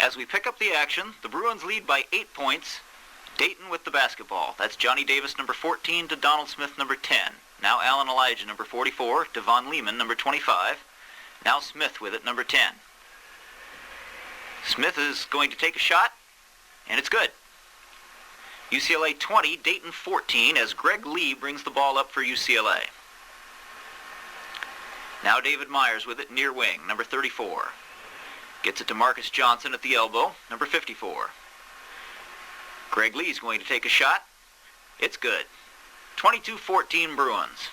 As we pick up the action, the Bruins lead by 8 points. Dayton with the basketball. That's Johnny Davis, number 14, to Donald Smith, number 10. Now Alan Elijah, number 44, to Von Lehman, number 25. Now Smith with it, number 10. Smith is going to take a shot, and it's good. UCLA 20, Dayton 14, as Greg Lee brings the ball up for UCLA. Now David Myers with it, near wing, number 34. Gets it to Marcus Johnson at the elbow, number 54. Greg Lee's going to take a shot. It's good. 22-14 Bruins.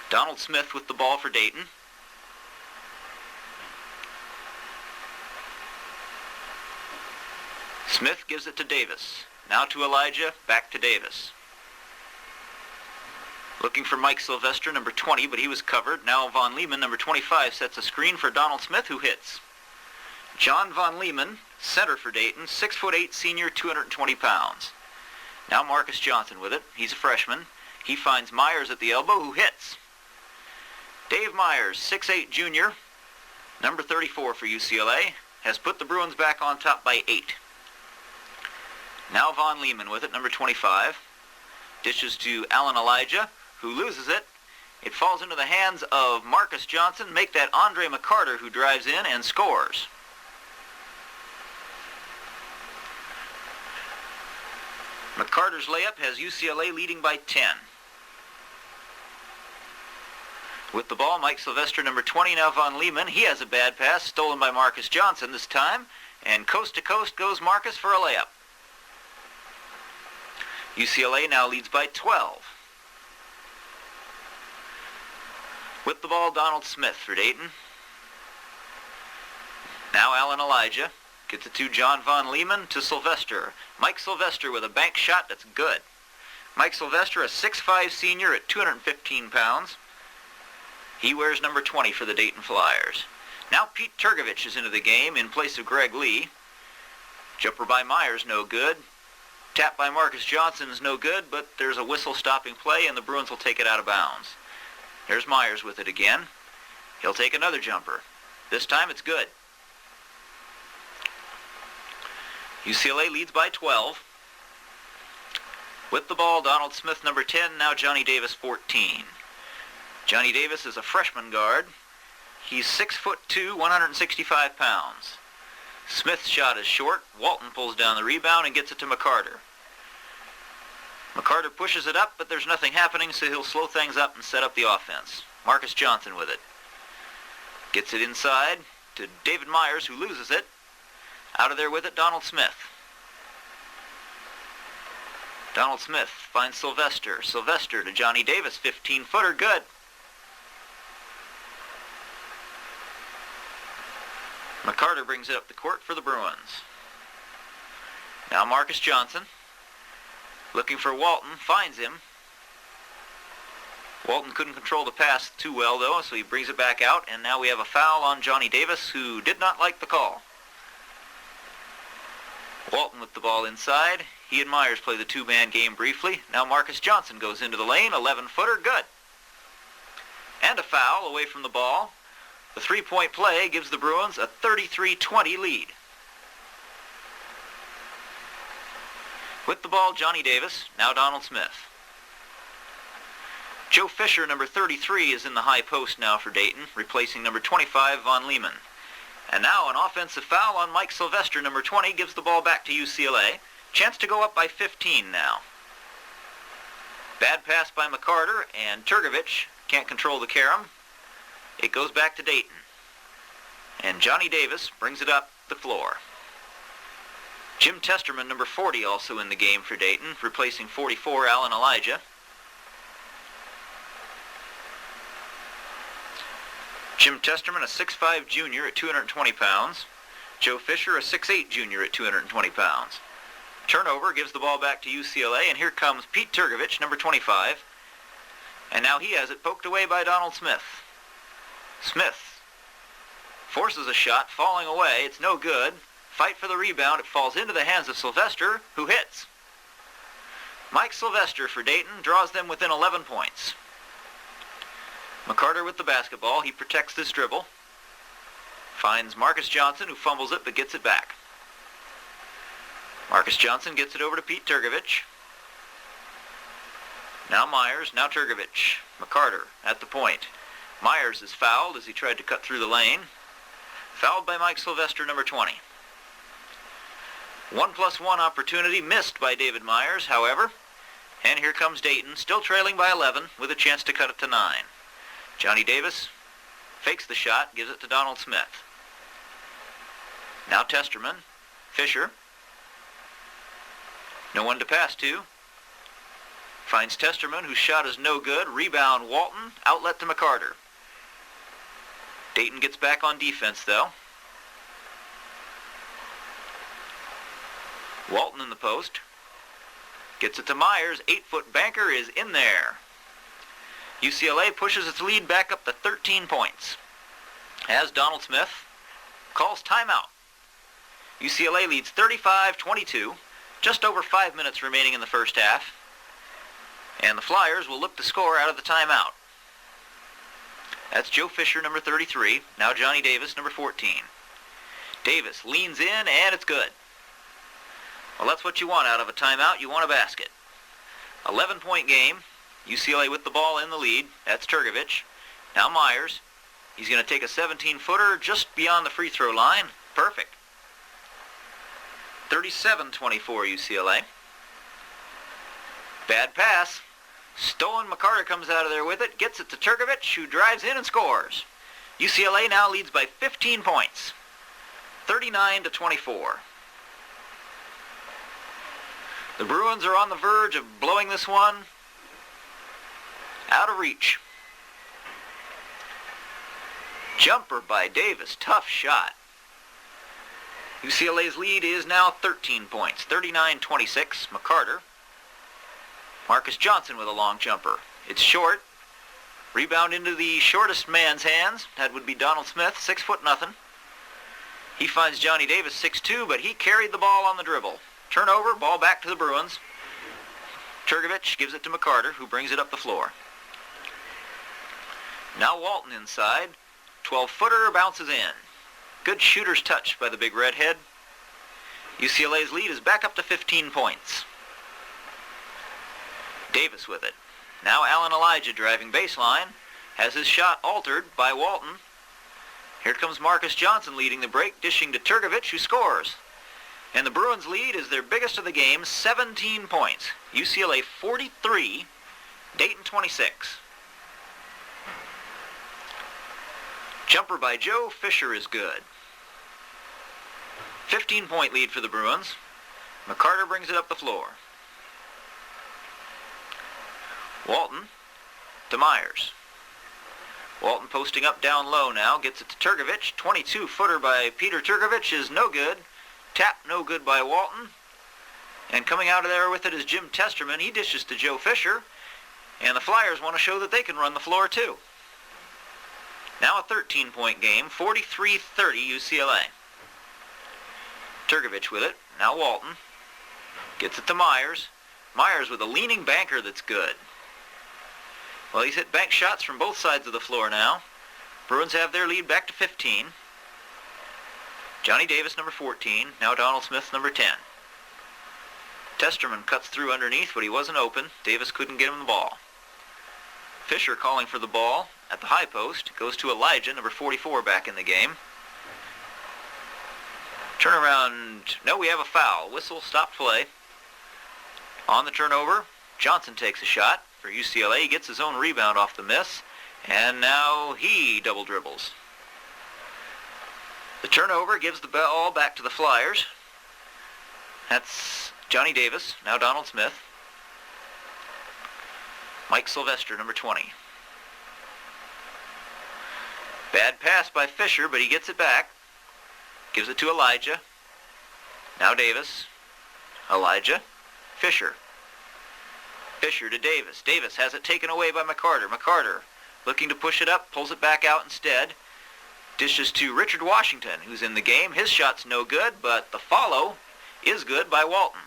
Donald Smith with the ball for Dayton. Smith gives it to Davis. Now to Elijah, back to Davis. Looking for Mike Sylvester, number 20, but he was covered. Now Von Lehman, number 25, sets a screen for Donald Smith, who hits. John Von Lehman, center for Dayton, 6'8", senior, 220 pounds. Now Marcus Johnson with it. He's a freshman. He finds Myers at the elbow, who hits. Dave Myers, 6'8", junior, number 34 for UCLA, has put the Bruins back on top by 8. Now Von Lehman with it, number 25. Dishes to Alan Elijah, who loses it. It falls into the hands of Marcus Johnson. Make that Andre McCarter, who drives in and scores. McCarter's layup has UCLA leading by 10. With the ball, Mike Sylvester, number 20, now Von Lehman. He has a bad pass, stolen by Marcus Johnson this time. And coast to coast goes Marcus for a layup. UCLA now leads by 12. With the ball, Donald Smith for Dayton. Now Alan Elijah. Gets it to John Von Lehman, to Sylvester. Mike Sylvester with a bank shot that's good. Mike Sylvester, a 6'5", senior at 215 pounds. He wears number 20 for the Dayton Flyers. Now Pete Turgovich is into the game in place of Greg Lee. Jumper by Myers, no good. Tap by Marcus Johnson is no good, but there's a whistle stopping play, and the Bruins will take it out of bounds. There's Myers with it again. He'll take another jumper. This time it's good. UCLA leads by 12. With the ball, Donald Smith, number 10, now Johnny Davis, 14. Johnny Davis is a freshman guard. He's 6'2", 165 pounds. Smith's shot is short. Walton pulls down the rebound and gets it to McCarter. McCarter pushes it up, but there's nothing happening, so he'll slow things up and set up the offense. Marcus Johnson with it. Gets it inside to David Myers, who loses it. Out of there with it, Donald Smith. Donald Smith finds Sylvester. Sylvester to Johnny Davis, 15-footer, good. McCarter brings it up the court for the Bruins. Now Marcus Johnson, looking for Walton, finds him. Walton couldn't control the pass too well, though, so he brings it back out, and now we have a foul on Johnny Davis, who did not like the call. Walton with the ball inside. He and Myers play the two-man game briefly. Now Marcus Johnson goes into the lane, 11-footer, good. And a foul away from the ball. The three-point play gives the Bruins a 33-20 lead. With the ball, Johnny Davis, now Donald Smith. Joe Fisher, number 33, is in the high post now for Dayton, replacing number 25, Von Lehman. And now an offensive foul on Mike Sylvester, number 20, gives the ball back to UCLA. Chance to go up by 15 now. Bad pass by McCarter, and Turgovich can't control the carom. It goes back to Dayton. And Johnny Davis brings it up the floor. Jim Testerman, number 40, also in the game for Dayton, replacing 44, Alan Elijah. Jim Testerman, a 6'5", junior at 220 pounds. Joe Fisher, a 6'8", junior at 220 pounds. Turnover gives the ball back to UCLA, and here comes Pete Turgovich, number 25. And now he has it poked away by Donald Smith. Smith forces a shot, falling away. It's no good. Fight for the rebound. It falls into the hands of Sylvester, who hits. Mike Sylvester for Dayton draws them within 11 points. McCarter with the basketball. He protects this dribble. Finds Marcus Johnson, who fumbles it but gets it back. Marcus Johnson gets it over to Pete Turgovich. Now Myers, now Turgovich. McCarter at the point. Myers is fouled as he tried to cut through the lane. Fouled by Mike Sylvester, number 20. 1+1 opportunity missed by David Myers, however. And here comes Dayton, still trailing by 11, with a chance to cut it to 9. Johnny Davis fakes the shot, gives it to Donald Smith. Now Testerman. Fisher. No one to pass to. Finds Testerman, whose shot is no good. Rebound Walton. Outlet to McCarter. Dayton gets back on defense, though. Walton in the post. Gets it to Myers. 8-foot banker is in there. UCLA pushes its lead back up to 13 points. As Donald Smith calls timeout. UCLA leads 35-22. Just over 5 minutes remaining in the first half. And the Flyers will look to score out of the timeout. That's Joe Fisher, number 33. Now Johnny Davis, number 14. Davis leans in, and it's good. Well, that's what you want out of a timeout. You want a basket. 11-point game. UCLA with the ball in the lead. That's Turgovich. Now Myers. He's going to take a 17-footer just beyond the free throw line. Perfect. 37-24 UCLA. Bad pass. Stolen. McCarter comes out of there with it. Gets it to Turgovich, who drives in and scores. UCLA now leads by 15 points. 39-24. The Bruins are on the verge of blowing this one out of reach. Jumper by Davis. Tough shot. UCLA's lead is now 13 points. 39-26. McCarter. Marcus Johnson with a long jumper. It's short. Rebound into the shortest man's hands. That would be Donald Smith. 6'0". He finds Johnny Davis, 6'2", but he carried the ball on the dribble. Turnover, ball back to the Bruins. Turgovich gives it to McCarter, who brings it up the floor. Now Walton inside. 12-footer bounces in. Good shooter's touch by the big redhead. UCLA's lead is back up to 15 points. Davis with it. Now Alan Elijah driving baseline. Has his shot altered by Walton. Here comes Marcus Johnson leading the break, dishing to Turgovich, who scores. And the Bruins' lead is their biggest of the game, 17 points. UCLA 43, Dayton 26. Jumper by Joe Fisher is good. 15-point lead for the Bruins. McCarter brings it up the floor. Walton to Myers. Walton posting up down low now. Gets it to Turgovich. 22-footer by Peter Turgovich is no good. Tap no good by Walton. And coming out of there with it is Jim Testerman. He dishes to Joe Fisher. And the Flyers want to show that they can run the floor too. Now a 13-point game. 43-30 UCLA. Turgovich with it. Now Walton. Gets it to Myers. Myers with a leaning banker that's good. Well, he's hit bank shots from both sides of the floor now. Bruins have their lead back to 15. Johnny Davis, number 14. Now Donald Smith, number 10. Testerman cuts through underneath, but he wasn't open. Davis couldn't get him the ball. Fisher calling for the ball at the high post. Goes to Elijah, number 44, back in the game. Turnaround. No, we have a foul. Whistle, stop play. On the turnover, Johnson takes a shot for UCLA. He gets his own rebound off the miss. And now he double dribbles. The turnover gives the ball back to the Flyers. That's Johnny Davis. Now Donald Smith. Mike Sylvester, number 20. Bad pass by Fisher, but he gets it back. Gives it to Elijah. Now Davis. Elijah. Fisher. Fisher to Davis. Davis has it taken away by McCarter. McCarter looking to push it up, pulls it back out instead. Dishes to Richard Washington, who's in the game. His shot's no good, but the follow is good by Walton.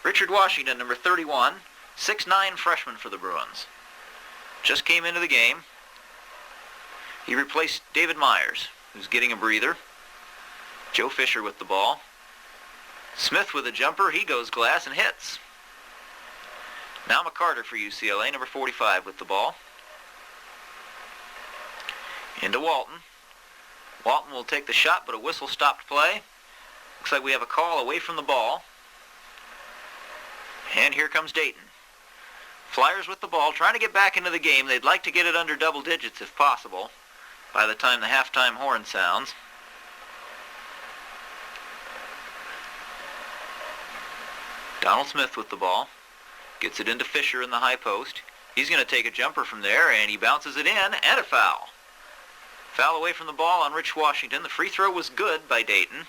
Richard Washington, number 31, 6'9" freshman for the Bruins. Just came into the game. He replaced David Myers. who's getting a breather. Joe Fisher with the ball. Smith with a jumper. He goes glass and hits. Now McCarter for UCLA, number 45 with the ball. Into Walton. Walton will take the shot, but a whistle stopped play. Looks like we have a call away from the ball. And here comes Dayton. Flyers with the ball, trying to get back into the game. They'd like to get it under double digits if possible by the time the halftime horn sounds. Donald Smith with the ball. Gets it into Fisher in the high post. He's going to take a jumper from there, and he bounces it in, and a foul. Foul away from the ball on Rich Washington. The free throw was good by Dayton.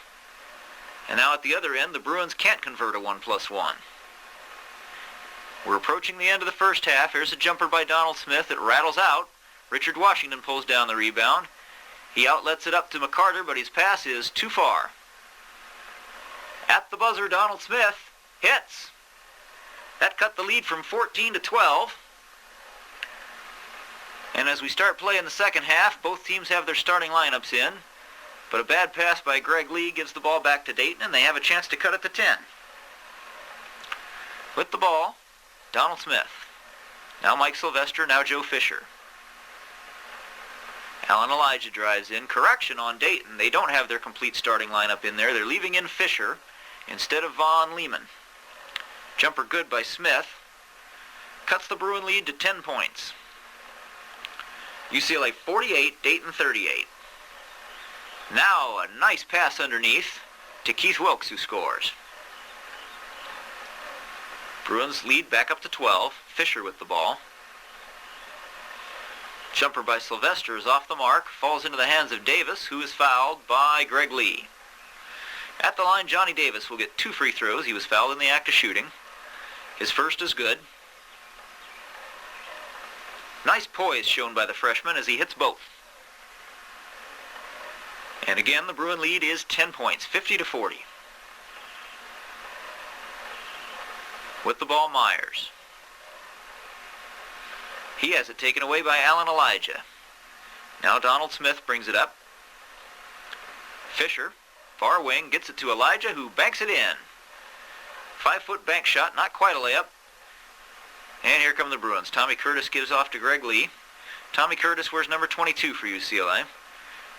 And now at the other end, the Bruins can't convert a 1+1. We're approaching the end of the first half. Here's a jumper by Donald Smith. It rattles out. Richard Washington pulls down the rebound. He outlets it up to McCarter, but his pass is too far. At the buzzer, Donald Smith hits. That cut the lead from 14 to 12. And as we start play in the second half, both teams have their starting lineups in. But a bad pass by Greg Lee gives the ball back to Dayton, and they have a chance to cut it to 10. With the ball, Donald Smith. Now Mike Sylvester, now Joe Fisher. Alan Elijah drives in. Correction on Dayton. They don't have their complete starting lineup in there. They're leaving in Fisher instead of Von Lehman. Jumper good by Smith. Cuts the Bruin lead to 10 points. UCLA 48, Dayton 38. Now a nice pass underneath to Keith Wilkes, who scores. Bruins lead back up to 12. Fisher with the ball. Jumper by Sylvester is off the mark. Falls into the hands of Davis, who is fouled by Greg Lee. At the line, Johnny Davis will get 2 free throws. He was fouled in the act of shooting. His first is good. Nice poise shown by the freshman as he hits both. And again, the Bruin lead is 10 points, 50 to 40. With the ball, Myers. He has it taken away by Alan Elijah. Now Donald Smith brings it up. Fisher, far wing, gets it to Elijah, who banks it in. 5-foot bank shot, not quite a layup. And here come the Bruins. Tommy Curtis gives off to Greg Lee. Tommy Curtis wears number 22 for UCLA.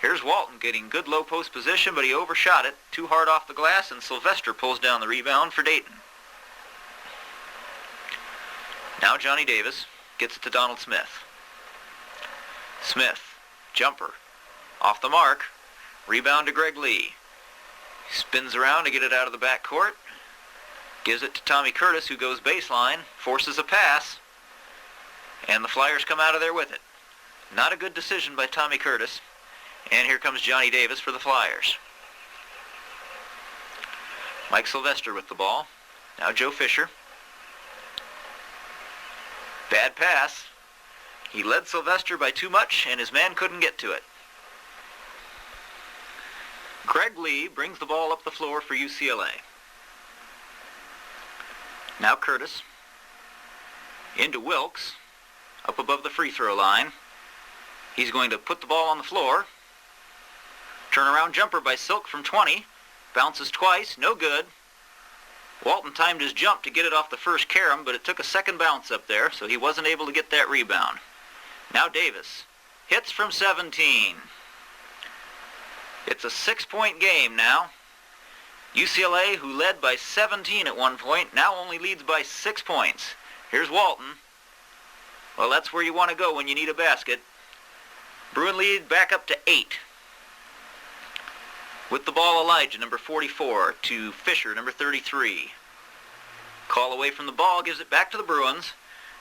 Here's Walton getting good low post position, but he overshot it. Too hard off the glass, and Sylvester pulls down the rebound for Dayton. Now Johnny Davis gets it to Donald Smith. Smith, jumper, off the mark. Rebound to Greg Lee. He spins around to get it out of the backcourt. Gives it to Tommy Curtis, who goes baseline, forces a pass, and the Flyers come out of there with it. Not a good decision by Tommy Curtis. And here comes Johnny Davis for the Flyers. Mike Sylvester with the ball. Now Joe Fisher. Bad pass. He led Sylvester by too much, and his man couldn't get to it. Greg Lee brings the ball up the floor for UCLA. Now Curtis. Into Wilkes. Up above the free throw line. He's going to put the ball on the floor. Turnaround jumper by Silk from 20. Bounces twice, no good. Walton timed his jump to get it off the first carom, but it took a second bounce up there, so he wasn't able to get that rebound. Now Davis. Hits from 17. It's a 6-point game now. UCLA, who led by 17 at one point, now only leads by 6 points. Here's Walton. Well, that's where you want to go when you need a basket. Bruin lead back up to 8. With the ball, Elijah, number 44, to Fisher, number 33. Call away from the ball gives it back to the Bruins,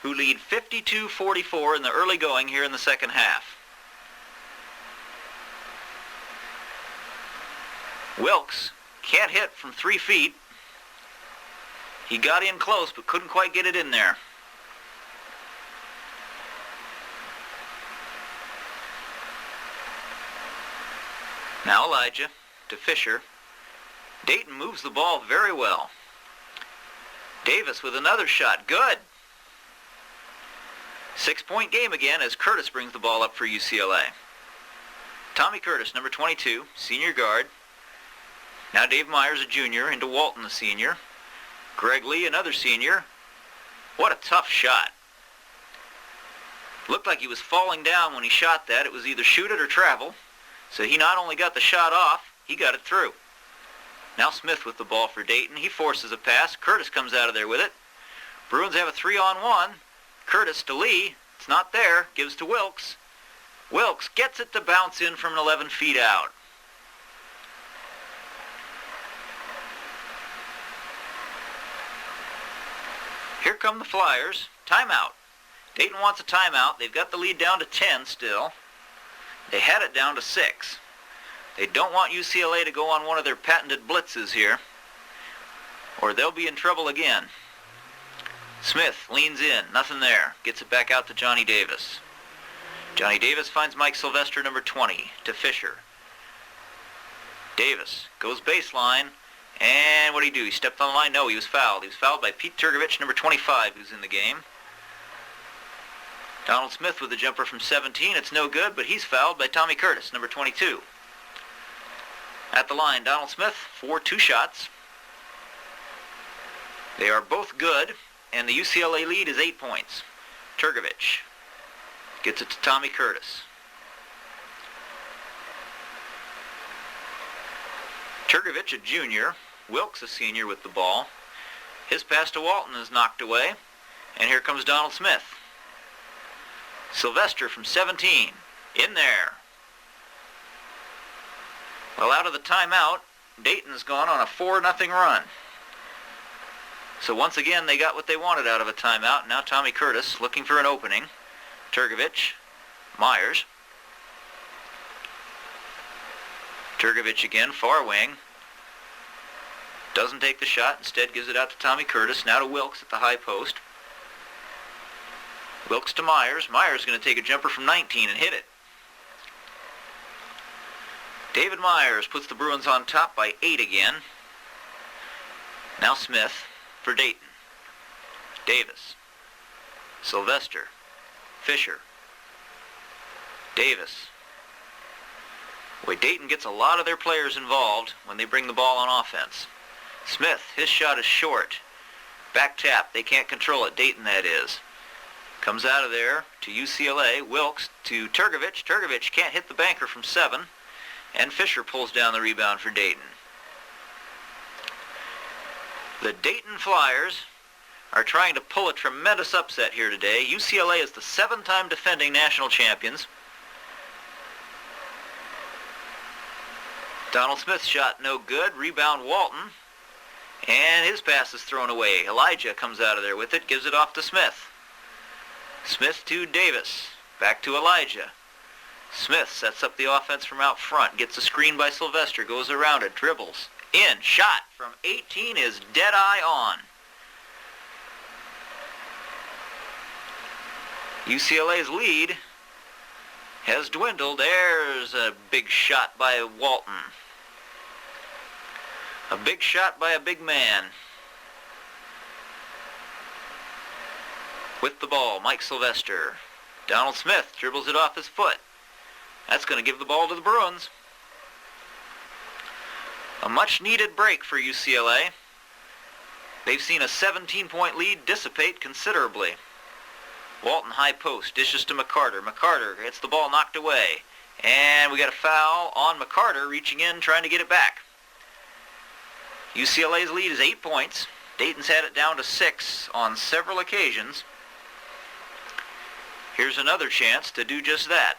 who lead 52-44 in the early going here in the second half. Wilkes can't hit from 3 feet. He got in close, but couldn't quite get it in there. Now Elijah to Fisher. Dayton moves the ball very well. Davis with another shot. Good. 6-point game again as Curtis brings the ball up for UCLA. Tommy Curtis, number 22, senior guard. Now Dave Myers, a junior, into Walton, the senior. Greg Lee, another senior. What a tough shot. Looked like he was falling down when he shot that. It was either shoot it or travel. So he not only got the shot off, he got it through. Now Smith with the ball for Dayton. He forces a pass. Curtis comes out of there with it. Bruins have a 3-on-1. Curtis to Lee. It's not there. Gives to Wilkes. Wilkes gets it to bounce in from 11 feet out. Here come the Flyers. Timeout. Dayton wants a timeout. They've got the lead down to 10 still. They had it down to 6. They don't want UCLA to go on one of their patented blitzes here, or they'll be in trouble again. Smith leans in. Nothing there. Gets it back out to Johnny Davis. Johnny Davis finds Mike Sylvester, number 20, to Fisher. Davis goes baseline, and what did he do? He stepped on the line? No, he was fouled. He was fouled by Pete Turgovich, number 25, who's in the game. Donald Smith with the jumper from 17. It's no good, but he's fouled by Tommy Curtis, number 22. At the line, Donald Smith for 2 shots. They are both good, and the UCLA lead is 8 points. Turgovich gets it to Tommy Curtis. Turgovich, a junior. Wilkes, a senior, with the ball. His pass to Walton is knocked away, and here comes Donald Smith. Sylvester from 17, in there. Well, out of the timeout, Dayton's gone on a 4-0 run. So once again, they got what they wanted out of a timeout. Now Tommy Curtis looking for an opening. Turgovich, Myers. Turgovich again, far wing. Doesn't take the shot, instead gives it out to Tommy Curtis. Now to Wilkes at the high post. Wilkes to Myers. Myers is going to take a jumper from 19 and hit it. David Myers puts the Bruins on top by 8 again. Now Smith for Dayton. Davis. Sylvester. Fisher. Davis. Boy, Dayton gets a lot of their players involved when they bring the ball on offense. Smith, his shot is short. Back tap. They can't control it. Dayton, that is. Comes out of there to UCLA. Wilkes to Turgovich. Turgovich can't hit the banker from 7. And Fisher pulls down the rebound for Dayton. The Dayton Flyers are trying to pull a tremendous upset here today. UCLA is the 7-time defending national champions. Donald Smith's shot no good. Rebound Walton. And his pass is thrown away. Elijah comes out of there with it. Gives it off to Smith. Smith to Davis. Back to Elijah. Smith sets up the offense from out front. Gets a screen by Sylvester. Goes around it. Dribbles. In. Shot from 18 is dead-eye on. UCLA's lead has dwindled. There's a big shot by Walton. A big shot by a big man. With the ball, Mike Sylvester. Donald Smith dribbles it off his foot. That's going to give the ball to the Bruins. A much-needed break for UCLA. They've seen a 17-point lead dissipate considerably. Walton high post, dishes to McCarter. McCarter gets the ball knocked away. And we got a foul on McCarter, reaching in, trying to get it back. UCLA's lead is 8 points. Dayton's had it down to 6 on several occasions. Here's another chance to do just that.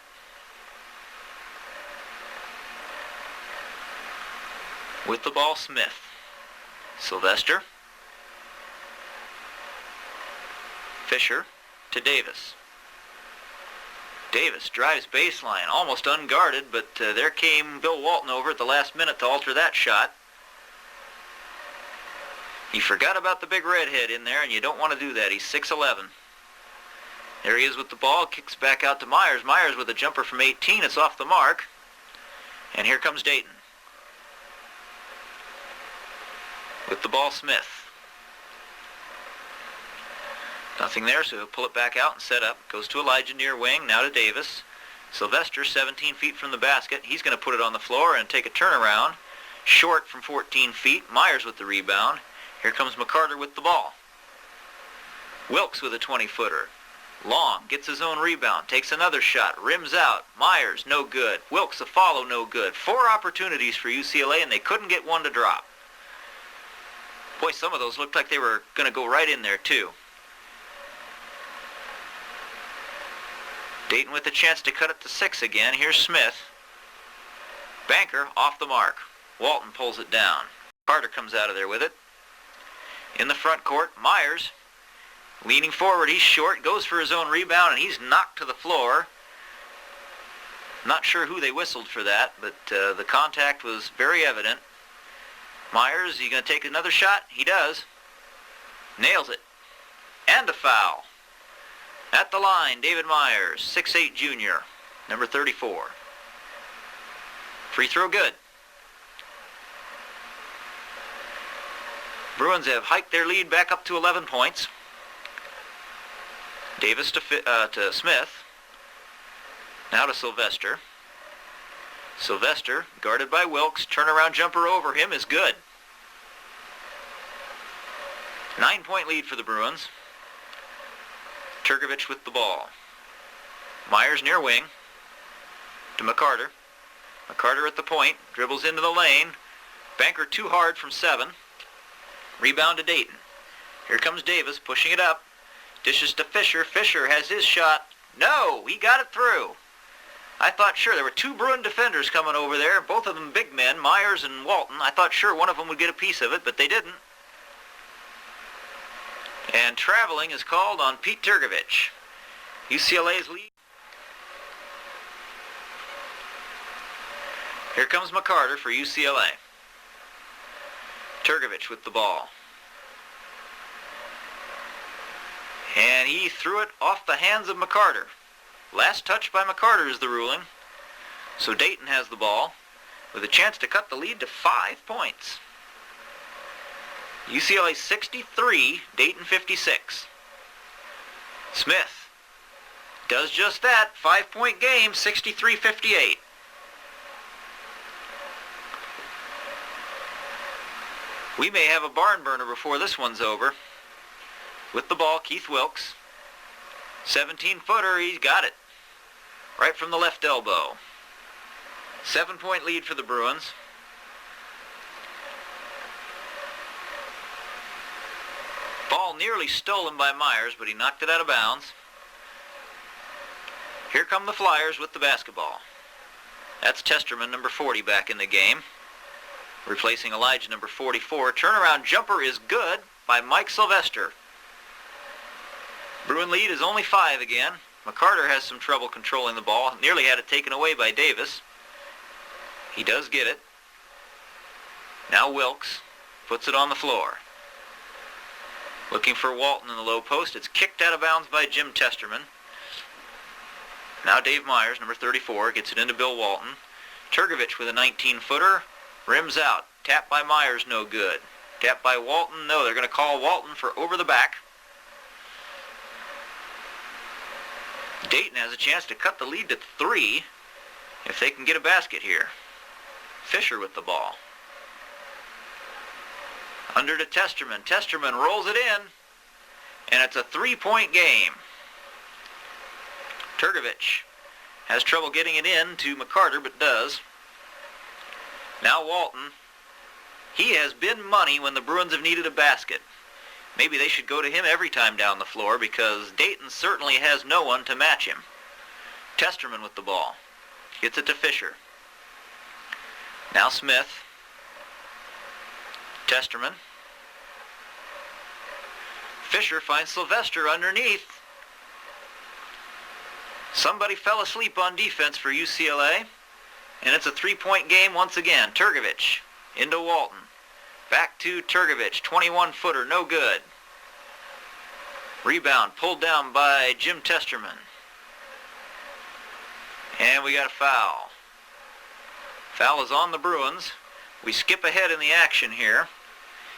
With the ball, Smith. Sylvester. Fisher to Davis. Davis drives baseline, almost unguarded, but there came Bill Walton over at the last minute to alter that shot. He forgot about the big redhead in there, and you don't want to do that. He's 6'11". There he is with the ball, kicks back out to Myers. Myers with a jumper from 18. It's off the mark. And here comes Dayton. With the ball, Smith. Nothing there, so he'll pull it back out and set up. Goes to Elijah near wing, now to Davis. Sylvester, 17 feet from the basket. He's going to put it on the floor and take a turnaround. Short from 14 feet. Myers with the rebound. Here comes McCarter with the ball. Wilkes with a 20-footer. Long gets his own rebound. Takes another shot. Rims out. Myers, no good. Wilkes, a follow, no good. 4 opportunities for UCLA, and they couldn't get one to drop. Boy, some of those looked like they were going to go right in there, too. Dayton with a chance to cut it to 6 again. Here's Smith. Banker off the mark. Walton pulls it down. Carter comes out of there with it. In the front court, Myers leaning forward. He's short, goes for his own rebound, and he's knocked to the floor. Not sure who they whistled for that, but the contact was very evident. Myers, he going to take another shot? He does. Nails it. And a foul. At the line, David Myers, 6'8" junior, number 34. Free throw good. Bruins have hiked their lead back up to 11 points. Davis to Smith. Now to Sylvester. Sylvester, guarded by Wilkes, turnaround jumper over him is good. 9-point lead for the Bruins. Turgovich with the ball. Myers near wing to McCarter. McCarter at the point, dribbles into the lane. Banker too hard from 7. Rebound to Dayton. Here comes Davis pushing it up. Dishes to Fisher. Fisher has his shot. No, he got it through. I thought sure there were 2 Bruin defenders coming over there, both of them big men, Myers and Walton. I thought sure one of them would get a piece of it, but they didn't. And traveling is called on Pete Turgovich. UCLA's lead. Here comes McCarter for UCLA. Turgovich with the ball. And he threw it off the hands of McCarter. Last touch by McCarter is the ruling. So Dayton has the ball with a chance to cut the lead to 5 points. UCLA 63, Dayton 56. Smith does just that. 5-point game, 63-58. We may have a barn burner before this one's over. With the ball, Keith Wilkes. 17-footer, he's got it. Right from the left elbow. 7-point lead for the Bruins. Ball nearly stolen by Myers, but he knocked it out of bounds. Here come the Flyers with the basketball. That's Testerman, number 40, back in the game. Replacing Elijah, number 44. Turnaround jumper is good by Mike Sylvester. Bruin lead is only 5 again. McCarter has some trouble controlling the ball. Nearly had it taken away by Davis. He does get it. Now Wilkes puts it on the floor. Looking for Walton in the low post. It's kicked out of bounds by Jim Testerman. Now Dave Myers, number 34, gets it into Bill Walton. Turgovich with a 19-footer. Rims out. Tap by Myers, no good. Tap by Walton, no. They're going to call Walton for over the back. Dayton has a chance to cut the lead to 3 if they can get a basket here. Fisher with the ball. Under to Testerman. Testerman rolls it in, and it's a 3-point game. Turgovich has trouble getting it in to McCarter, but does. Now Walton. He has been money when the Bruins have needed a basket. Maybe they should go to him every time down the floor because Dayton certainly has no one to match him. Testerman with the ball. Gets it to Fisher. Now Smith. Testerman. Fisher finds Sylvester underneath. Somebody fell asleep on defense for UCLA. And it's a 3-point game once again. Turgovich into Walton. Back to Turgovich. 21-footer, no good. Rebound pulled down by Jim Testerman. And we got a foul. Foul is on the Bruins. We skip ahead in the action here.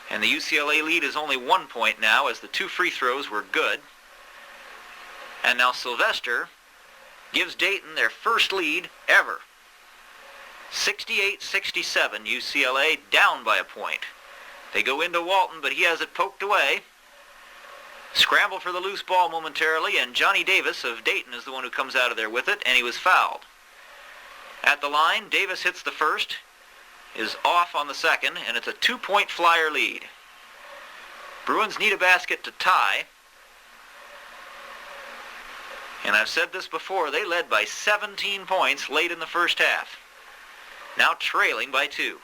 And the UCLA lead is only 1 point now as the 2 free throws were good. And now Sylvester gives Dayton their first lead ever. 68-67, UCLA down by a point. They go into Walton, but he has it poked away. Scramble for the loose ball momentarily, and Johnny Davis of Dayton is the one who comes out of there with it, and he was fouled. At the line, Davis hits the first, is off on the second, and it's a 2-point Flyer lead. Bruins need a basket to tie. And I've said this before, they led by 17 points late in the first half. Now trailing by 2.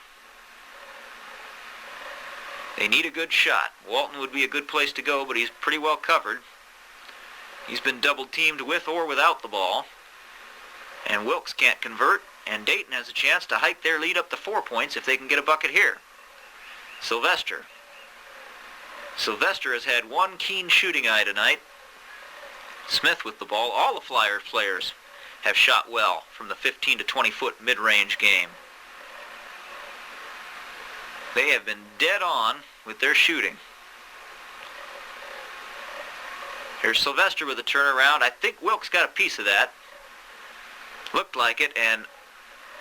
They need a good shot. Walton would be a good place to go, but he's pretty well covered. He's been double-teamed with or without the ball. And Wilkes can't convert, and Dayton has a chance to hike their lead up to 4 points if they can get a bucket here. Sylvester. Sylvester has had one keen shooting eye tonight. Smith with the ball. All the Flyers players have shot well from the 15 to 20 foot mid-range game. They have been dead on with their shooting. Here's Sylvester with a turnaround. I think Wilkes got a piece of that. Looked like it, and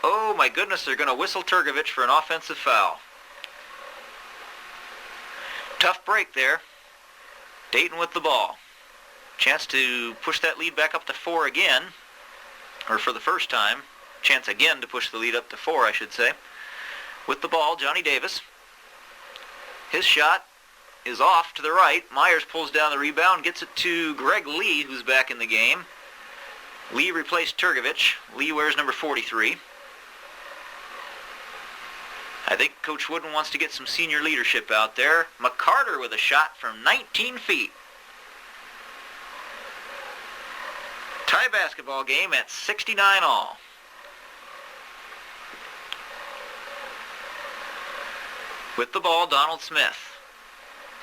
oh my goodness, they're going to whistle Turgovich for an offensive foul. Tough break there. Dayton with the ball. Chance to push that lead back up to 4 again, or for the first time. Chance again to push the lead up to 4, I should say. With the ball, Johnny Davis. His shot is off to the right. Myers pulls down the rebound, gets it to Greg Lee, who's back in the game. Lee replaced Turgovich. Lee wears number 43. I think Coach Wooden wants to get some senior leadership out there. McCarter with a shot from 19 feet. Tie basketball game at 69 all. With the ball, Donald Smith.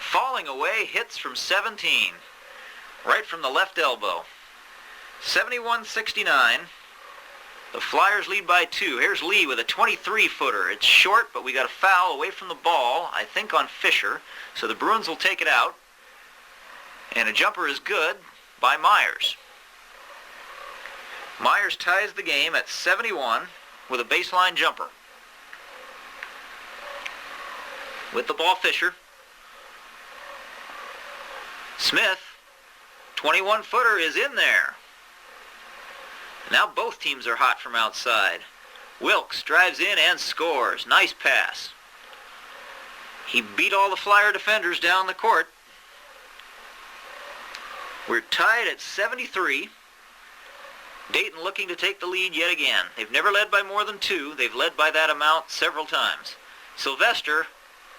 Falling away, hits from 17. Right from the left elbow. 71-69. The Flyers lead by 2. Here's Lee with a 23-footer. It's short, but we got a foul away from the ball, I think on Fisher. So the Bruins will take it out. And a jumper is good by Myers. Myers ties the game at 71 with a baseline jumper. With the ball, Fisher. Smith, 21-footer is in there. Now both teams are hot from outside. Wilkes drives in and scores. Nice pass. He beat all the Flyer defenders down the court. We're tied at 73. Dayton looking to take the lead yet again. They've never led by more than 2. They've led by that amount several times. Sylvester,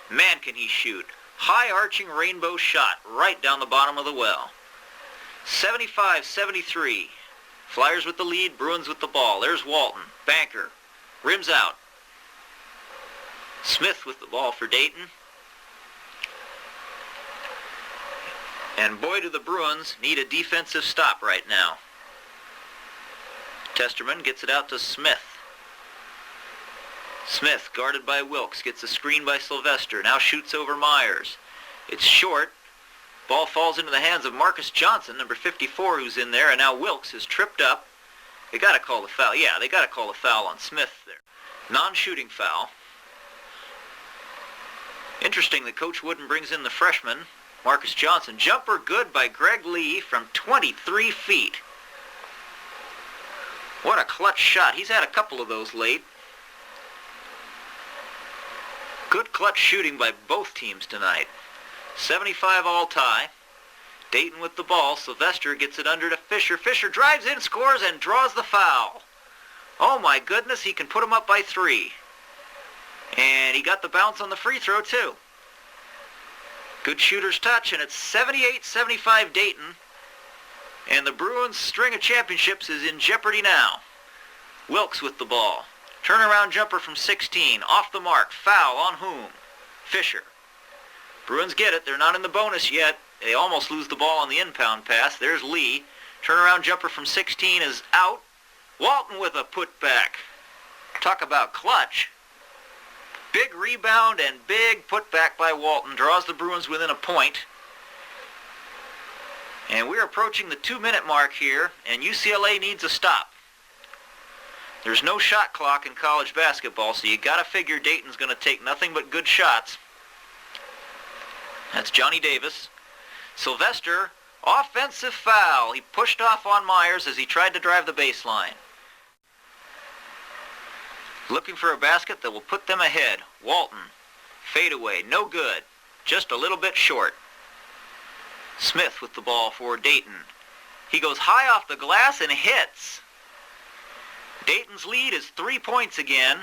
man can he shoot. High arching rainbow shot right down the bottom of the well. 75-73. Flyers with the lead, Bruins with the ball. There's Walton. Banker. Rims out. Smith with the ball for Dayton. And boy, do the Bruins need a defensive stop right now. Testerman gets it out to Smith. Smith, guarded by Wilkes, gets a screen by Sylvester. Now shoots over Myers. It's short. Ball falls into the hands of Marcus Johnson, number 54, who's in there, and now Wilkes is tripped up. They got to call the foul. Yeah, they got to call the foul on Smith there. Non-shooting foul. Interesting that Coach Wooden brings in the freshman, Marcus Johnson. Jumper good by Greg Lee from 23 feet. What a clutch shot. He's had a couple of those late. Good clutch shooting by both teams tonight. 75 all tie. Dayton with the ball. Sylvester gets it under to Fisher. Fisher drives in, scores, and draws the foul. Oh my goodness, he can put him up by 3. And he got the bounce on the free throw too. Good shooter's touch, and it's 78-75 Dayton. And the Bruins' string of championships is in jeopardy now. Wilkes with the ball. Turnaround jumper from 16. Off the mark. Foul on whom? Fisher. Bruins get it. They're not in the bonus yet. They almost lose the ball on the inbound pass. There's Lee. Turnaround jumper from 16 is out. Walton with a putback. Talk about clutch. Big rebound and big putback by Walton. Draws the Bruins within a point. And we're approaching the 2-minute mark here, and UCLA needs a stop. There's no shot clock in college basketball, so you gotta figure Dayton's gonna take nothing but good shots. That's Johnny Davis. Sylvester, offensive foul. He pushed off on Myers as he tried to drive the baseline. Looking for a basket that will put them ahead. Walton, fadeaway, no good. Just a little bit short. Smith with the ball for Dayton. He goes high off the glass and hits. Dayton's lead is 3 points again.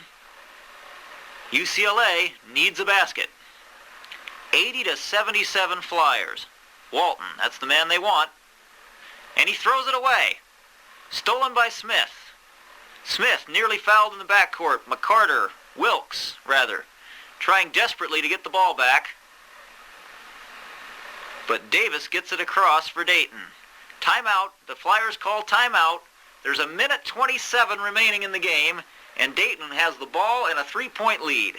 UCLA needs a basket. 80-77 Flyers. Walton, that's the man they want. And he throws it away. Stolen by Smith. Smith nearly fouled in the backcourt. Wilkes, trying desperately to get the ball back. But Davis gets it across for Dayton. Timeout. The Flyers call timeout. There's a minute 27 remaining in the game, and Dayton has the ball and a 3-point lead.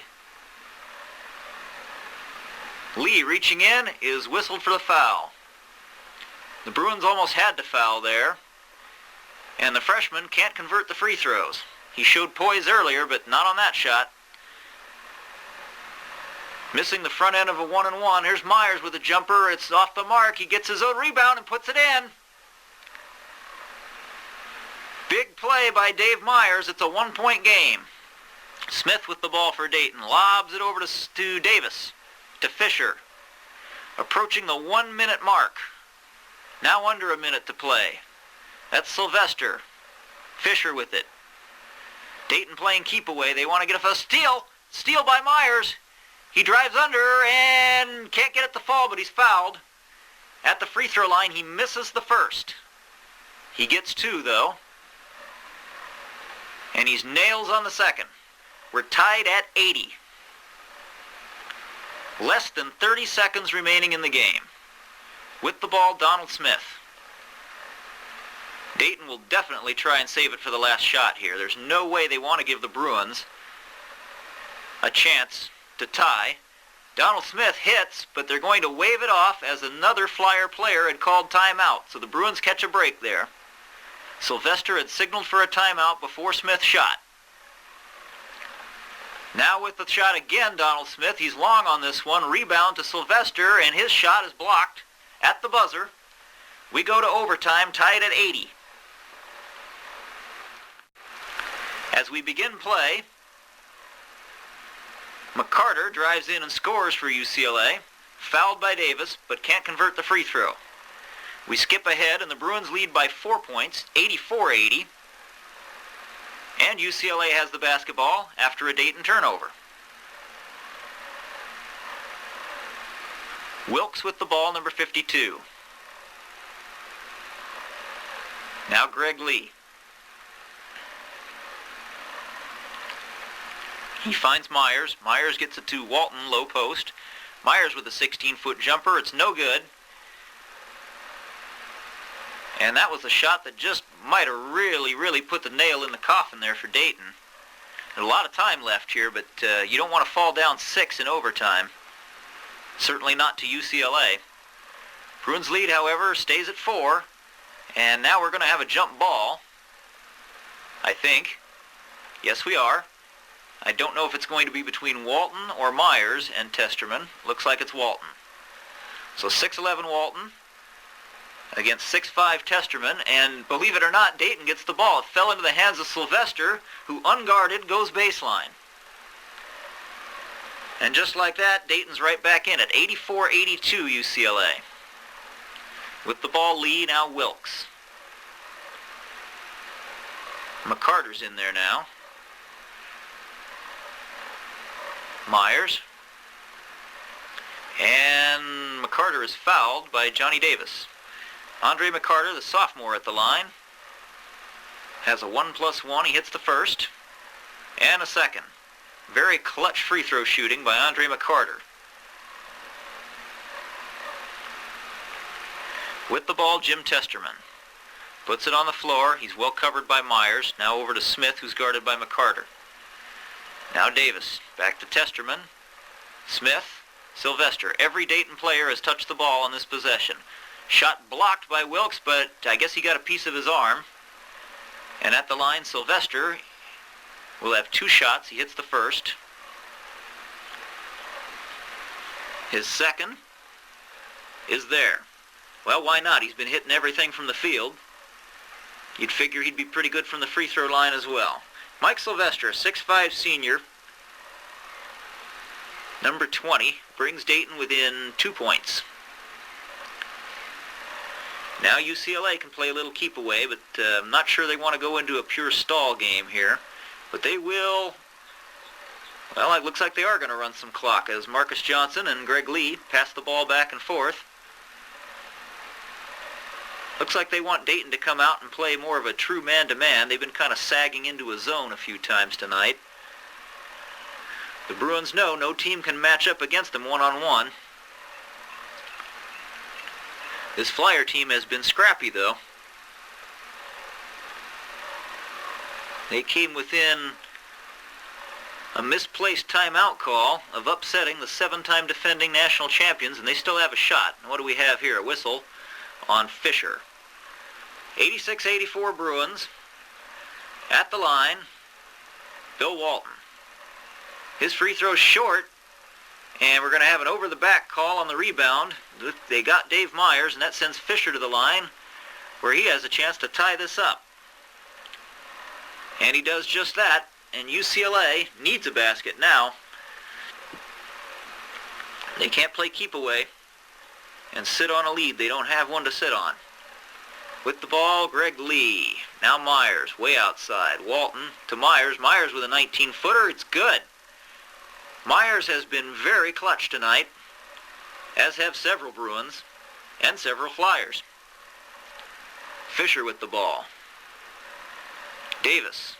Lee reaching in is whistled for the foul. The Bruins almost had to foul there, and the freshman can't convert the free throws. He showed poise earlier, but not on that shot. Missing the front end of a 1-and-1. Here's Myers with a jumper. It's off the mark. He gets his own rebound and puts it in. Big play by Dave Myers. It's a 1-point game. Smith with the ball for Dayton. Lobs it over to Davis. To Fisher. Approaching the 1-minute mark. Now under a minute to play. That's Sylvester. Fisher with it. Dayton playing keep away. They want to get a steal. Steal by Myers. He drives under and can't get it to fall, but he's fouled. At the free throw line, he misses the first. He gets 2, though. And he's nails on the second. We're tied at 80. Less than 30 seconds remaining in the game. With the ball, Donald Smith. Dayton will definitely try and save it for the last shot here. There's no way they want to give the Bruins a chance to tie. Donald Smith hits, but they're going to wave it off as another Flyer player had called timeout. So the Bruins catch a break there. Sylvester had signaled for a timeout before Smith shot. Now with the shot again, Donald Smith. He's long on this one. Rebound to Sylvester, and his shot is blocked at the buzzer. We go to overtime, tied at 80. As we begin play, McCarter drives in and scores for UCLA. Fouled by Davis, but can't convert the free throw. We skip ahead, and the Bruins lead by 4 points, 84-80. And UCLA has the basketball after a Dayton turnover. Wilkes with the ball, number 52. Now Greg Lee. He finds Myers. Myers gets it to Walton, low post. Myers with a 16-foot jumper. It's no good. And that was a shot that just might have really put the nail in the coffin there for Dayton. There's a lot of time left here, but you don't want to fall down 6 in overtime. Certainly not to UCLA. Bruins lead, however, stays at 4. And now we're going to have a jump ball, I think. Yes, we are. I don't know if it's going to be between Walton or Myers and Testerman. Looks like it's Walton. So 6'11 Walton against 6'5 Testerman, and believe it or not, Dayton gets the ball. It fell into the hands of Sylvester, who unguarded goes baseline. And just like that, Dayton's right back in it. 84-82 UCLA. With the ball, Lee, now Wilkes. McCarter's in there now. Myers. And McCarter is fouled by Johnny Davis. Andre McCarter, the sophomore at the line, has a 1+1. He hits the first and a second. Very clutch free throw shooting by Andre McCarter. With the ball, Jim Testerman. Puts it on the floor. He's well covered by Myers. Now over to Smith, who's guarded by McCarter. Now Davis. Back to Testerman. Smith. Sylvester. Every Dayton player has touched the ball on this possession. Shot blocked by Wilkes, but I guess he got a piece of his arm. And at the line, Sylvester will have 2 shots. He hits the first. His second is there. Well, why not? He's been hitting everything from the field. You'd figure he'd be pretty good from the free throw line as well. Mike Sylvester, a 6'5" senior, number 20, brings Dayton within 2 points. Now UCLA can play a little keep away, but I'm not sure they want to go into a pure stall game here. But they will, well, it looks like they are going to run some clock as Marcus Johnson and Greg Lee pass the ball back and forth. Looks like they want Dayton to come out and play more of a true man-to-man. They've been kind of sagging into a zone a few times tonight. The Bruins know no team can match up against them one-on-one. This Flyer team has been scrappy, though. They came within a misplaced timeout call of upsetting the 7-time defending national champions, and they still have a shot. And what do we have here? A whistle on Fisher. 86-84 Bruins. At the line, Bill Walton. His free throw's short, and we're going to have an over-the-back call on the rebound. They got Dave Myers, and that sends Fisher to the line, where he has a chance to tie this up. And he does just that, and UCLA needs a basket now. They can't play keep away and sit on a lead. They don't have one to sit on. With the ball, Greg Lee. Now Myers, way outside. Walton to Myers. Myers with a 19-footer. It's good. Myers has been very clutch tonight, as have several Bruins and several Flyers. Fisher with the ball. Davis.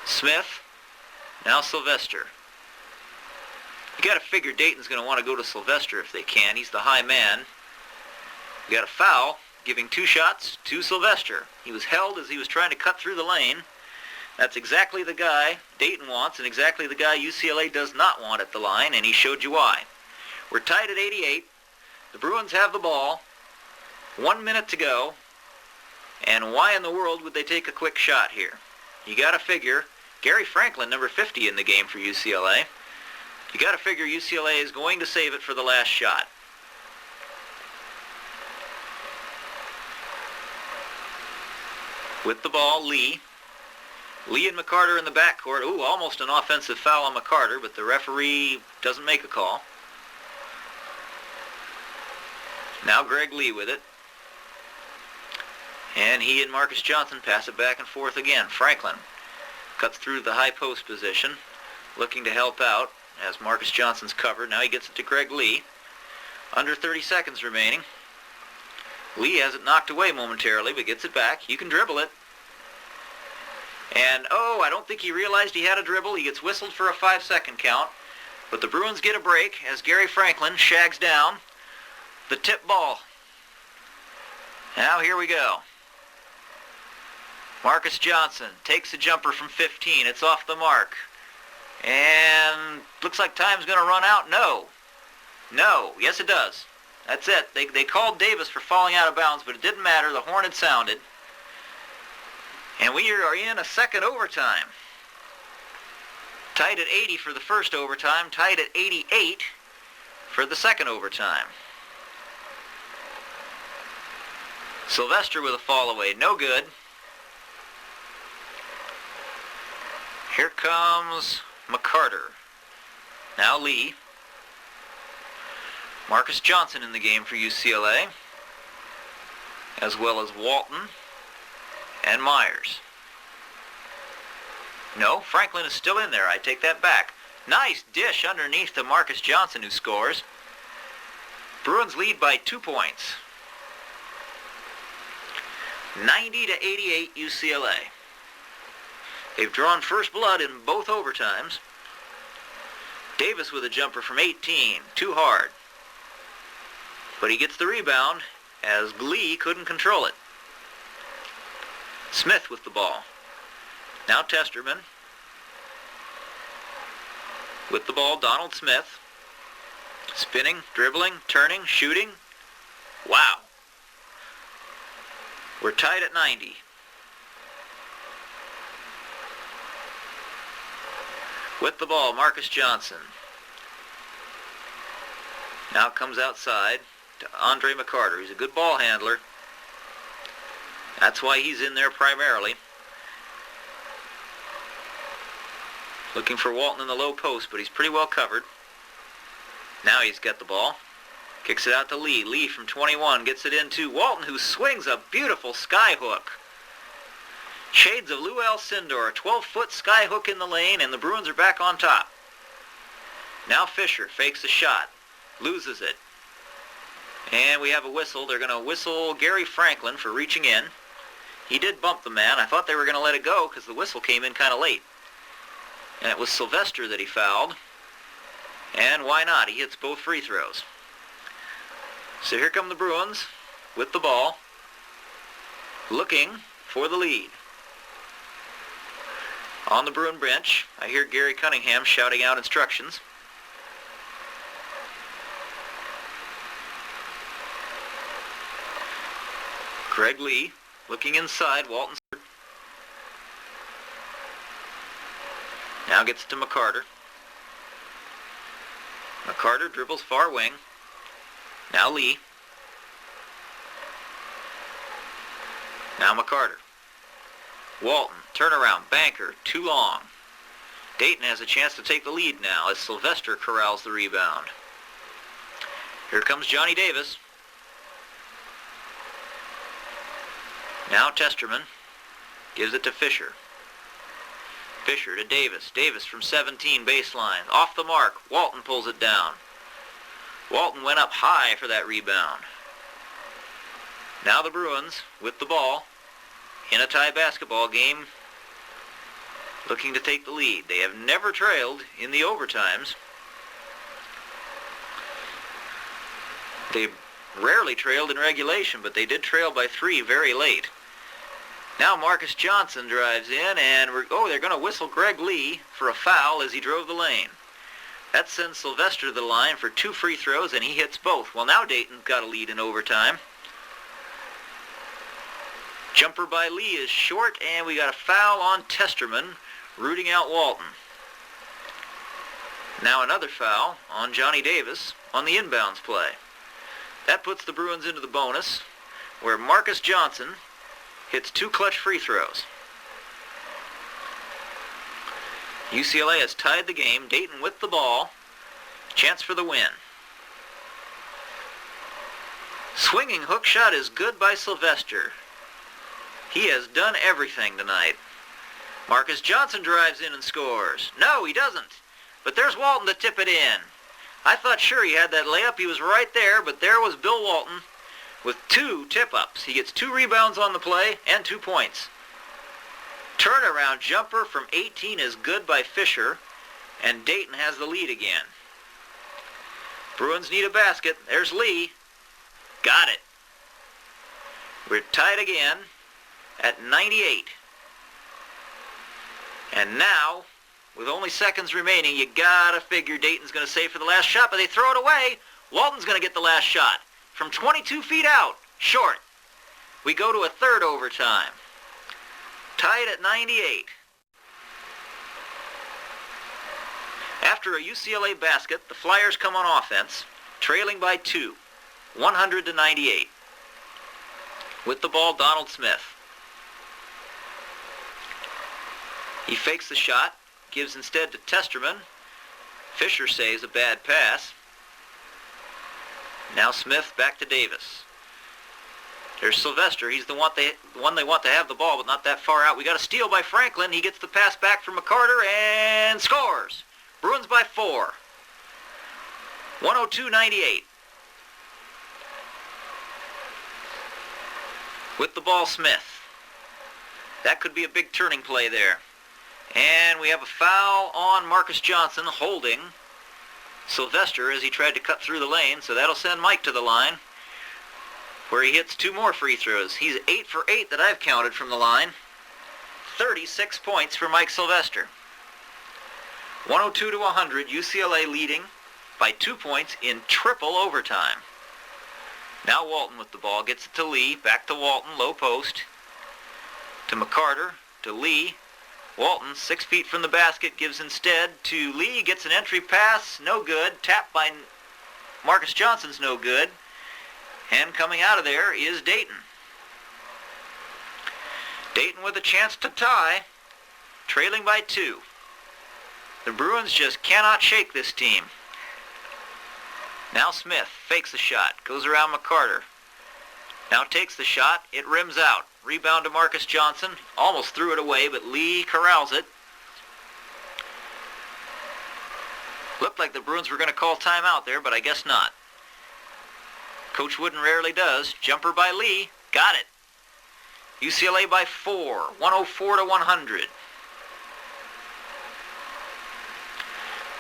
Smith. Now Sylvester. You got to figure Dayton's going to want to go to Sylvester if they can. He's the high man. We got a foul, giving 2 shots to Sylvester. He was held as he was trying to cut through the lane. That's exactly the guy Dayton wants and exactly the guy UCLA does not want at the line, and he showed you why. We're tied at 88. The Bruins have the ball. 1 minute to go. And why in the world would they take a quick shot here? You got to figure Gary Franklin, number 50 in the game for UCLA. You got to figure UCLA is going to save it for the last shot. With the ball, Lee. Lee and McCarter in the backcourt. Ooh, almost an offensive foul on McCarter, but the referee doesn't make a call. Now Greg Lee with it. And he and Marcus Johnson pass it back and forth again. Franklin cuts through the high post position, looking to help out as Marcus Johnson's covered. Now he gets it to Greg Lee. Under 30 seconds remaining. Lee has it knocked away momentarily, but gets it back. You can dribble it. And, I don't think he realized he had a dribble. He gets whistled for a 5-second count. But the Bruins get a break as Gary Franklin shags down the tip ball. Now here we go. Marcus Johnson takes a jumper from 15. It's off the mark. And looks like time's going to run out. No. Yes, it does. That's it. They called Davis for falling out of bounds, but it didn't matter. The horn had sounded. And we are in a second overtime. Tied at 80 for the first overtime. Tied at 88 for the second overtime. Sylvester with a fall away. No good. Here comes McCarter. Now Lee. Marcus Johnson in the game for UCLA, as well as Walton and Myers. No, Franklin is still in there. I take that back. Nice dish underneath to Marcus Johnson, who scores. Bruins lead by 2 points. 90-88 UCLA. They've drawn first blood in both overtimes. Davis with a jumper from 18. Too hard. But he gets the rebound as Lee couldn't control it. Smith with the ball. Now Testerman. With the ball, Donald Smith. Spinning, dribbling, turning, shooting. Wow. We're tied at 90. With the ball, Marcus Johnson. Now comes outside to Andre McCarter. He's a good ball handler. That's why he's in there primarily. Looking for Walton in the low post, but he's pretty well covered. Now he's got the ball. Kicks it out to Lee. Lee from 21 gets it into Walton, who swings a beautiful sky hook. Shades of Lou Alcindor, a 12-foot sky hook in the lane, and the Bruins are back on top. Now Fisher fakes a shot, loses it. And we have a whistle. They're going to whistle Gary Franklin for reaching in. He did bump the man. I thought they were going to let it go because the whistle came in kind of late. And it was Sylvester that he fouled. And why not? He hits both free throws. So here come the Bruins with the ball, looking for the lead. On the Bruin bench, I hear Gary Cunningham shouting out instructions. Greg Lee looking inside. Walton now gets it to McCarter. McCarter dribbles far wing. Now Lee. Now McCarter. Walton, turnaround, banker, too long. Dayton has a chance to take the lead now as Sylvester corrals the rebound. Here comes Johnny Davis. Now Testerman gives it to Fisher. Fisher to Davis. Davis from 17, baseline. Off the mark. Walton pulls it down. Walton went up high for that rebound. Now the Bruins with the ball in a tie basketball game, looking to take the lead. They have never trailed in the overtimes. They rarely trailed in regulation, but they did trail by 3 very late. Now Marcus Johnson drives in, and they're going to whistle Greg Lee for a foul as he drove the lane. That sends Sylvester to the line for 2 free throws, and he hits both. Well, now Dayton's got a lead in overtime. Jumper by Lee is short, and we got a foul on Testerman, rooting out Walton. Now another foul on Johnny Davis on the inbounds play. That puts the Bruins into the bonus, where Marcus Johnson hits 2 clutch free throws. UCLA has tied the game. Dayton with the ball. Chance for the win. Swinging hook shot is good by Sylvester. He has done everything tonight. Marcus Johnson drives in and scores. No, he doesn't. But there's Walton to tip it in. I thought sure he had that layup. He was right there, but there was Bill Walton with 2 tip-ups. He gets 2 rebounds on the play and 2 points. Turnaround jumper from 18 is good by Fisher, and Dayton has the lead again. Bruins need a basket. There's Lee. Got it. We're tied again at 98. And now, with only seconds remaining, you gotta figure Dayton's gonna save for the last shot, but they throw it away. Walton's gonna get the last shot from 22 feet out, short. We go to a third overtime. Tied at 98. After a UCLA basket, the Flyers come on offense, trailing by 2, 100 to 98. With the ball, Donald Smith. He fakes the shot, gives instead to Testerman. Fisher saves a bad pass. Now Smith back to Davis. There's Sylvester. He's the one they want to have the ball, but not that far out. We got a steal by Franklin. He gets the pass back from McCarter and scores. Bruins by 4. 102-98. With the ball, Smith. That could be a big turning play there. And we have a foul on Marcus Johnson holding Sylvester as he tried to cut through the lane, so that'll send Mike to the line, where he hits 2 more free throws. He's 8 for 8 that I've counted from the line. 36 points for Mike Sylvester. 102 to 100, UCLA leading by 2 points in triple overtime. Now Walton with the ball, gets it to Lee, back to Walton, low post, to McCarter, to Lee. Walton, 6 feet from the basket, gives instead to Lee, gets an entry pass, no good. Tapped by Marcus Johnson's no good. And coming out of there is Dayton. Dayton with a chance to tie, trailing by 2. The Bruins just cannot shake this team. Now Smith fakes the shot, goes around McCarter. Now takes the shot, it rims out. Rebound to Marcus Johnson, almost threw it away, but Lee corrals it. Looked like the Bruins were going to call timeout there, but I guess not. Coach Wooden rarely does. Jumper by Lee, got it. UCLA by 4, 104 to 100.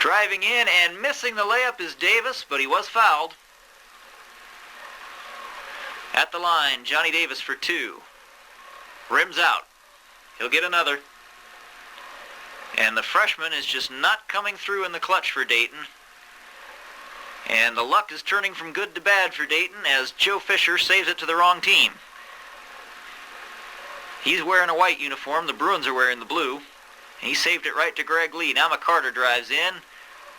Driving in and missing the layup is Davis, but he was fouled. At the line, Johnny Davis for 2. Rims out. He'll get another. And the freshman is just not coming through in the clutch for Dayton. And the luck is turning from good to bad for Dayton as Joe Fisher saves it to the wrong team. He's wearing a white uniform. The Bruins are wearing the blue. And he saved it right to Greg Lee. Now McCarter drives in.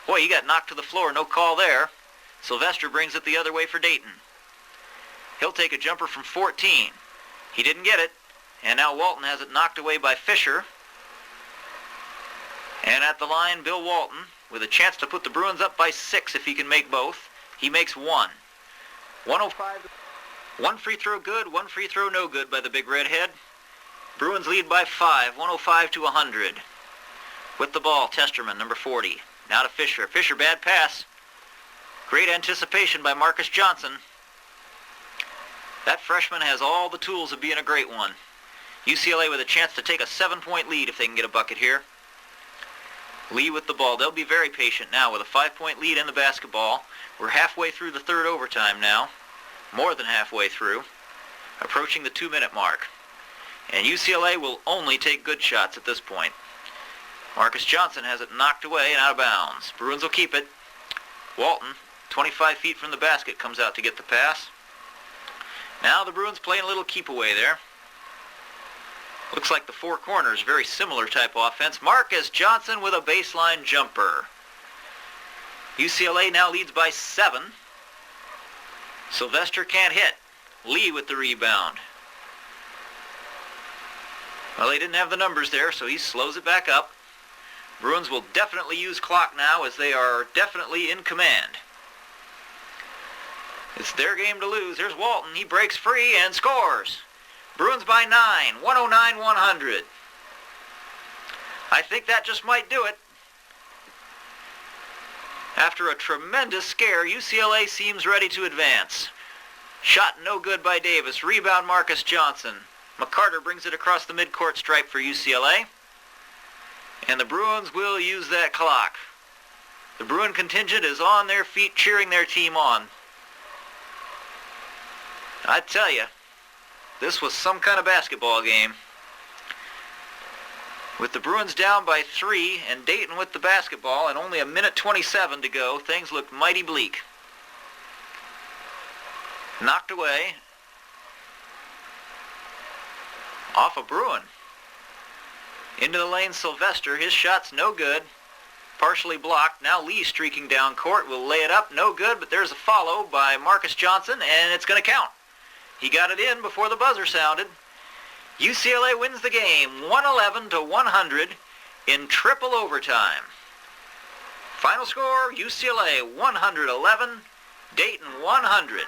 Boy, he got knocked to the floor. No call there. Sylvester brings it the other way for Dayton. He'll take a jumper from 14. He didn't get it. And now Walton has it knocked away by Fisher. And at the line, Bill Walton with a chance to put the Bruins up by 6 if he can make both. He makes 1. 105. 1 free throw good, 1 free throw no good by the big redhead. Bruins lead by 5, 105 to 100. With the ball, Testerman, number 40. Now to Fisher. Fisher, bad pass. Great anticipation by Marcus Johnson. That freshman has all the tools of being a great one. UCLA with a chance to take a 7-point lead if they can get a bucket here. Lee with the ball. They'll be very patient now with a 5-point lead in the basketball. We're halfway through the third overtime now. More than halfway through. Approaching the 2-minute mark. And UCLA will only take good shots at this point. Marcus Johnson has it knocked away and out of bounds. Bruins will keep it. Walton, 25 feet from the basket, comes out to get the pass. Now the Bruins playing a little keep away there. Looks like the four corners, very similar type offense. Marcus Johnson with a baseline jumper. UCLA now leads by 7. Sylvester can't hit. Lee with the rebound. Well, they didn't have the numbers there, so he slows it back up. Bruins will definitely use clock now as they are definitely in command. It's their game to lose. Here's Walton. He breaks free and scores. Bruins by 9, 109-100. I think that just might do it. After a tremendous scare, UCLA seems ready to advance. Shot no good by Davis. Rebound Marcus Johnson. McCarter brings it across the midcourt stripe for UCLA. And the Bruins will use that clock. The Bruin contingent is on their feet cheering their team on. I tell you, this was some kind of basketball game. With the Bruins down by 3 and Dayton with the basketball and only a minute 27 to go, things looked mighty bleak. Knocked away. Off a Bruin. Into the lane, Sylvester. His shot's no good. Partially blocked. Now Lee streaking down court. Will lay it up. No good, but there's a follow by Marcus Johnson, and it's going to count. He got it in before the buzzer sounded. UCLA wins the game 111-100 in triple overtime. Final score, UCLA 111, Dayton 100.